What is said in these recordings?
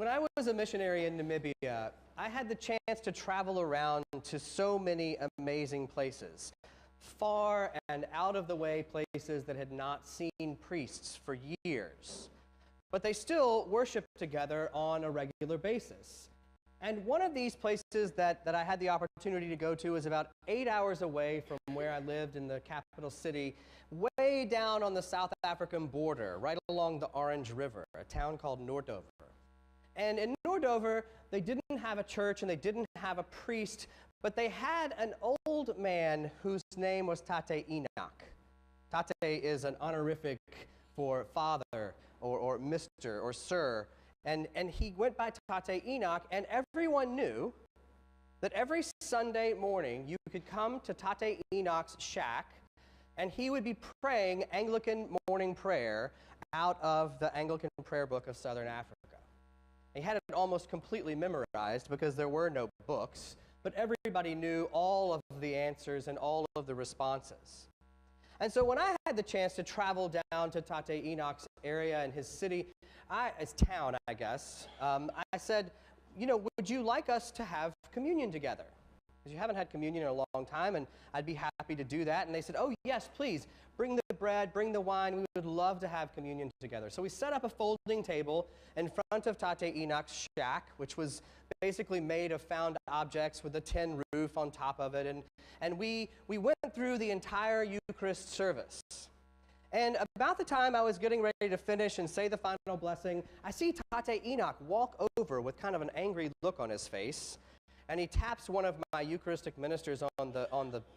When I was a missionary in Namibia, I had the chance to travel around to so many amazing places, far and out of the way places that had not seen priests for years. But they still worship together on a regular basis. And one of these places that I had the opportunity to go to is about 8 hours away from where I lived in the capital city, way down on the South African border, right along the Orange River, a town called Nordover. And in Nordover, they didn't have a church and they didn't have a priest, but they had an old man whose name was Tata Enoch. Tata is an honorific for father or Mr. or Sir. And he went by Tata Enoch, and everyone knew that every Sunday morning you could come to Tata Enoch's shack, and he would be praying Anglican morning prayer out of the Anglican prayer book of Southern Africa. He had it almost completely memorized because there were no books, but everybody knew all of the answers and all of the responses. And so when I had the chance to travel down to Tata Enoch's area and his city, his town, I guess, I said, would you like us to have communion together? Because you haven't had communion in a long time, and I'd be happy to do that. And they said, oh, yes, please, bring the bread, bring the wine. We would love to have communion together. So we set up a folding table in front of Tata Enoch's shack, which was basically made of found objects with a tin roof on top of it. And we went through the entire Eucharist service. And about the time I was getting ready to finish and say the final blessing, I see Tata Enoch walk over with kind of an angry look on his face. And he taps one of my Eucharistic ministers on the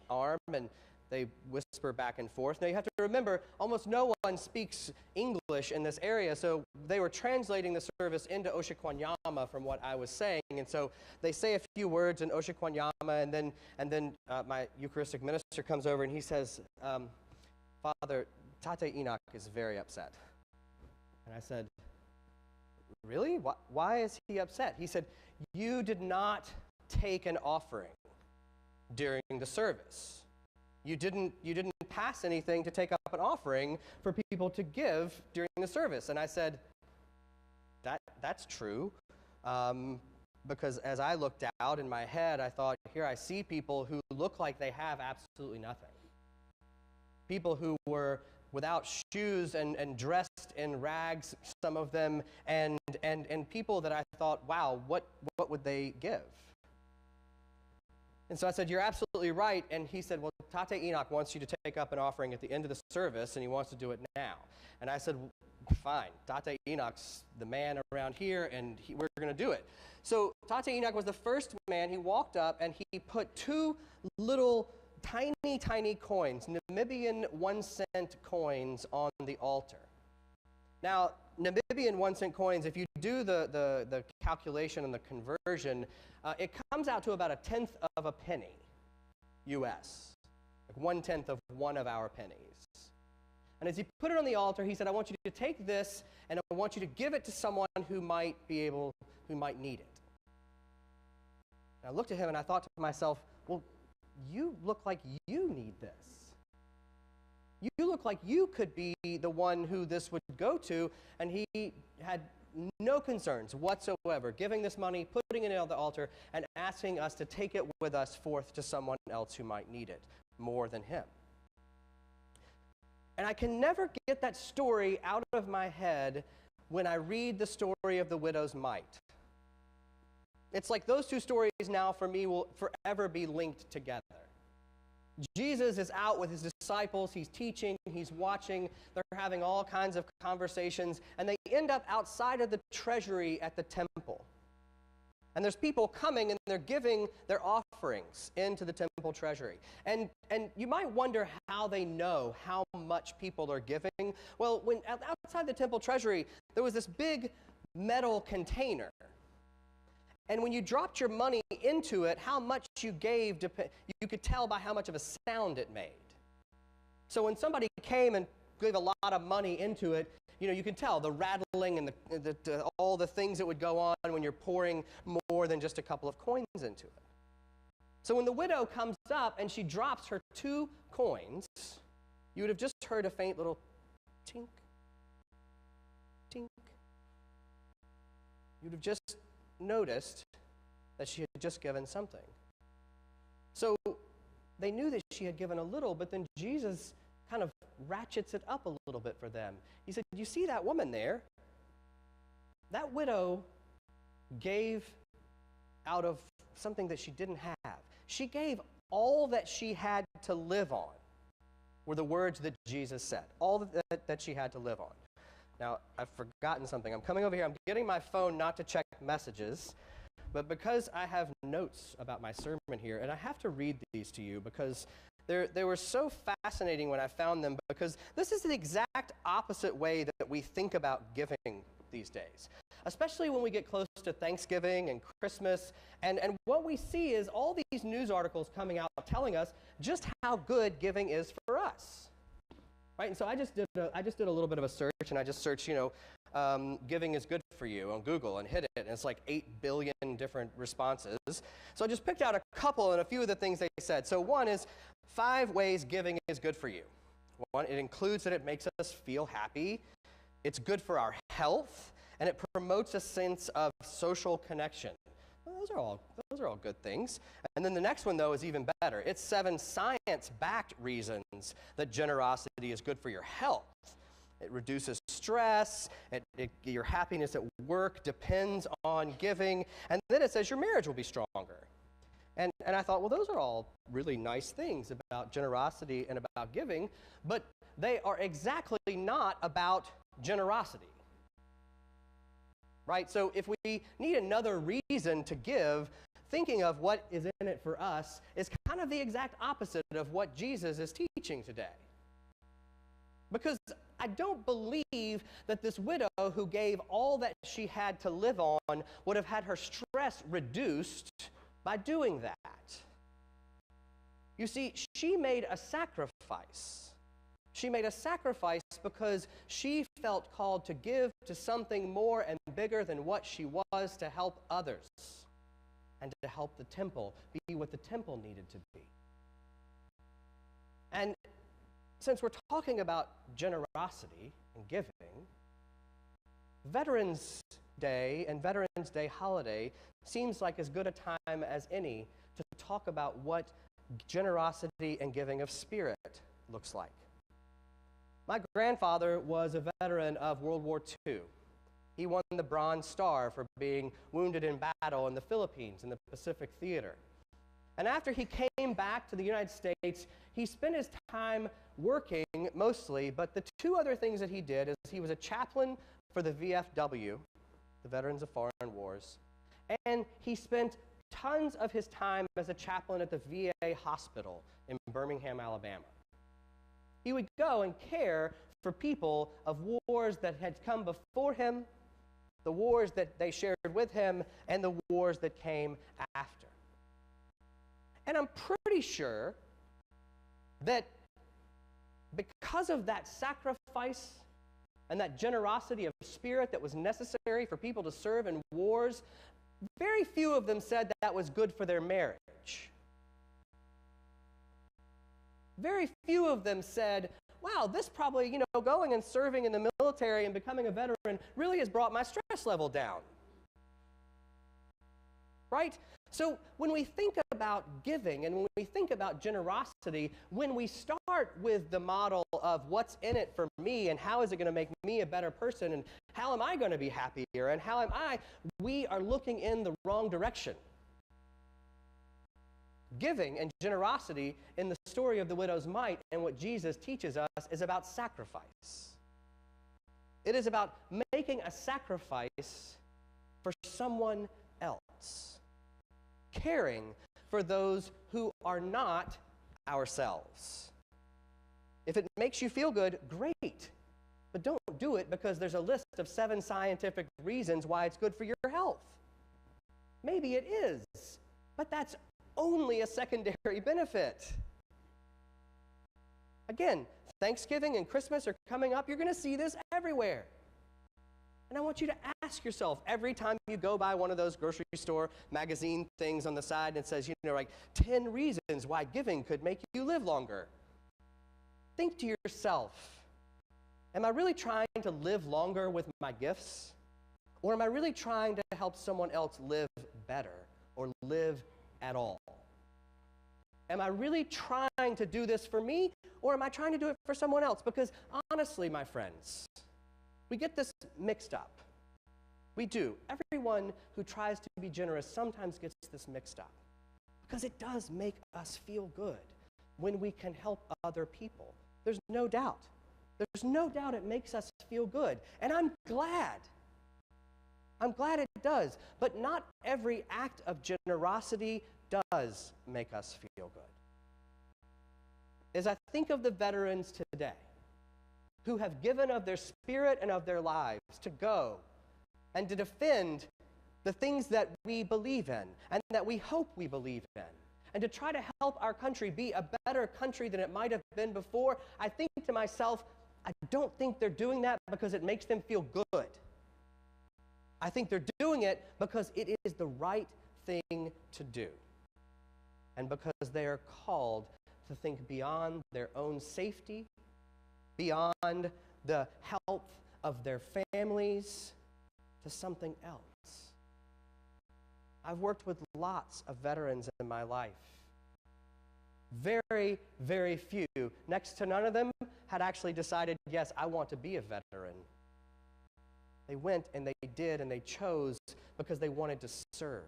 arm, and they whisper back and forth. Now, you have to remember, almost no one speaks English in this area, so they were translating the service into Oshikwanyama from what I was saying. And so they say a few words in Oshikwanyama, and then my Eucharistic minister comes over and he says, Father, Tata Enoch is very upset. And I said, really? Why is he upset? He said, you did not take an offering during the service. You didn't pass anything to take up an offering for people to give during the service. And I said, that's true. Because as I looked out in my head, I thought, here I see people who look like they have absolutely nothing. People who were without shoes and dressed in rags, some of them, and people that I thought, wow, what would they give? And so I said, you're absolutely right. And he said, well, Tata Enoch wants you to take up an offering at the end of the service, and he wants to do it now. And I said, fine, Tata Enoch's the man around here, and we're going to do it. So Tata Enoch was the first man. He walked up, and he put two little tiny coins, Namibian 1-cent coins, on the altar. Now, Namibian 1-cent coins, if you do the calculation and the conversion, it comes out to about 1/10 of a penny, U.S., like 1/10 of one of our pennies. And as he put it on the altar, he said, I want you to take this, and I want you to give it to someone who might need it. And I looked at him, and I thought to myself, well, you look like you need this. You look like you could be the one who this would go to, and he had no concerns whatsoever, giving this money, putting it on the altar, and asking us to take it with us forth to someone else who might need it more than him. And I can never get that story out of my head when I read the story of the widow's mite. It's like those two stories now for me will forever be linked together. Jesus is out with his disciples, he's teaching, he's watching, they're having all kinds of conversations, and they end up outside of the treasury at the temple. And there's people coming and they're giving their offerings into the temple treasury. And you might wonder how they know how much people are giving. Well, when outside the temple treasury, there was this big metal container. And when you dropped your money into it, how much you gave, you could tell by how much of a sound it made. So when somebody came and gave a lot of money into it, you can tell the rattling and all the things that would go on when you're pouring more than just a couple of coins into it. So when the widow comes up and she drops her 2 coins, you would have just heard a faint little tink, tink. you'd have just noticed that she had just given something. So they knew that she had given a little, but then Jesus kind of ratchets it up a little bit for them. He said, you see that woman there? That widow gave out of something that she didn't have. She gave all that she had to live on, were the words that Jesus said. All that she had to live on. Now, I've forgotten something. I'm coming over here. I'm getting my phone not to check messages, but because I have notes about my sermon here, and I have to read these to you because they were so fascinating when I found them, because this is the exact opposite way that we think about giving these days, especially when we get close to Thanksgiving and Christmas. And what we see is all these news articles coming out telling us just how good giving is for us. Right? And so I just did a little bit of a search, and I just searched, giving is good for you on Google and hit it, and it's like 8 billion different responses. So I just picked out a couple and a few of the things they said. So one is 5 ways giving is good for you. One, it includes that it makes us feel happy. It's good for our health, and it promotes a sense of social connection. Well, those are all good things. And then the next one, though, is even better. It's 7 science-backed reasons that generosity is good for your health. It reduces stress. Your happiness at work depends on giving. And then it says your marriage will be stronger. And I thought, well, those are all really nice things about generosity and about giving, but they are exactly not about generosity. Right? So if we need another reason to give, thinking of what is in it for us is kind of the exact opposite of what Jesus is teaching today. Because I don't believe that this widow who gave all that she had to live on would have had her stress reduced by doing that. You see, she made a sacrifice. She made a sacrifice because she felt called to give to something more and bigger than what she was, to help others and to help the temple be what the temple needed to be. And since we're talking about generosity and giving, Veterans Day and Veterans Day holiday seems like as good a time as any to talk about what generosity and giving of spirit looks like. My grandfather was a veteran of World War II. He won the Bronze Star for being wounded in battle in the Philippines in the Pacific Theater. And after he came back to the United States, he spent his time working mostly, but the 2 other things that he did is he was a chaplain for the VFW, the Veterans of Foreign Wars, and he spent tons of his time as a chaplain at the VA hospital in Birmingham, Alabama. He would go and care for people of wars that had come before him, the wars that they shared with him, and the wars that came after. And I'm pretty sure that because of that sacrifice and that generosity of spirit that was necessary for people to serve in wars, very few of them said that was good for their marriage. Very few of them said, wow, this probably, going and serving in the military and becoming a veteran really has brought my stress level down. Right? So when we think about giving and when we think about generosity, when we start with the model of what's in it for me and how is it going to make me a better person and how am I going to be happier and how am I, we are looking in the wrong direction. Giving and generosity in the story of the widow's mite and what Jesus teaches us is about sacrifice. It is about making a sacrifice for someone else. Caring for those who are not ourselves. If it makes you feel good, great. But don't do it because there's a list of 7 scientific reasons why it's good for your health. Maybe it is, but that's only a secondary benefit. Again, Thanksgiving and Christmas are coming up. You're going to see this everywhere. And I want you to ask yourself every time you go by one of those grocery store magazine things on the side and it says, 10 reasons why giving could make you live longer. Think to yourself, am I really trying to live longer with my gifts? Or am I really trying to help someone else live better or live at all? Am I really trying to do this for me, or am I trying to do it for someone else? Because honestly, my friends, we get this mixed up. We do. Everyone who tries to be generous sometimes gets this mixed up, because it does make us feel good when we can help other people. There's no doubt. There's no doubt it makes us feel good. And I'm glad. I'm glad it does. But not every act of generosity does make us feel good. As I think of the veterans today who have given of their spirit and of their lives to go and to defend the things that we believe in and that we hope we believe in, and to try to help our country be a better country than it might have been before, I think to myself, I don't think they're doing that because it makes them feel good. I think they're doing it because it is the right thing to do, and because they are called to think beyond their own safety, beyond the health of their families, to something else. I've worked with lots of veterans in my life. Very, very few, next to none of them, had actually decided, yes, I want to be a veteran. They went and they did and they chose because they wanted to serve.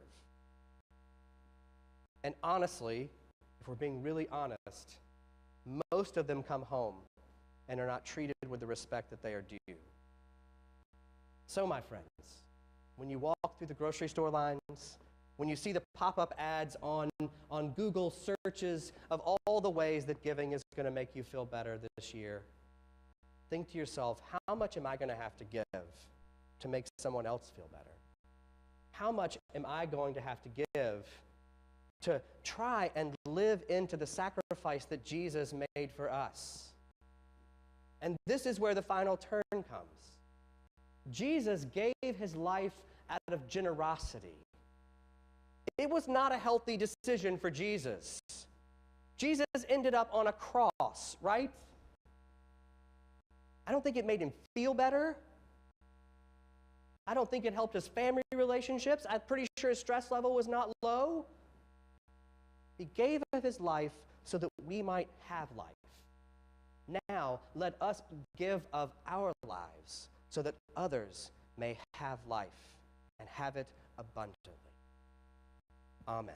And honestly, if we're being really honest, most of them come home and are not treated with the respect that they are due. So, my friends, when you walk through the grocery store lines, when you see the pop-up ads on Google searches of all the ways that giving is going to make you feel better this year, think to yourself, how much am I going to have to give to make someone else feel better? How much am I going to have to give to try and live into the sacrifice that Jesus made for us? And this is where the final turn comes. Jesus gave his life out of generosity. It was not a healthy decision for Jesus. Jesus ended up on a cross, right? I don't think it made him feel better. I don't think it helped his family relationships. I'm pretty sure his stress level was not low. He gave of his life so that we might have life. Now, let us give of our lives so that others may have life and have it abundantly. Amen.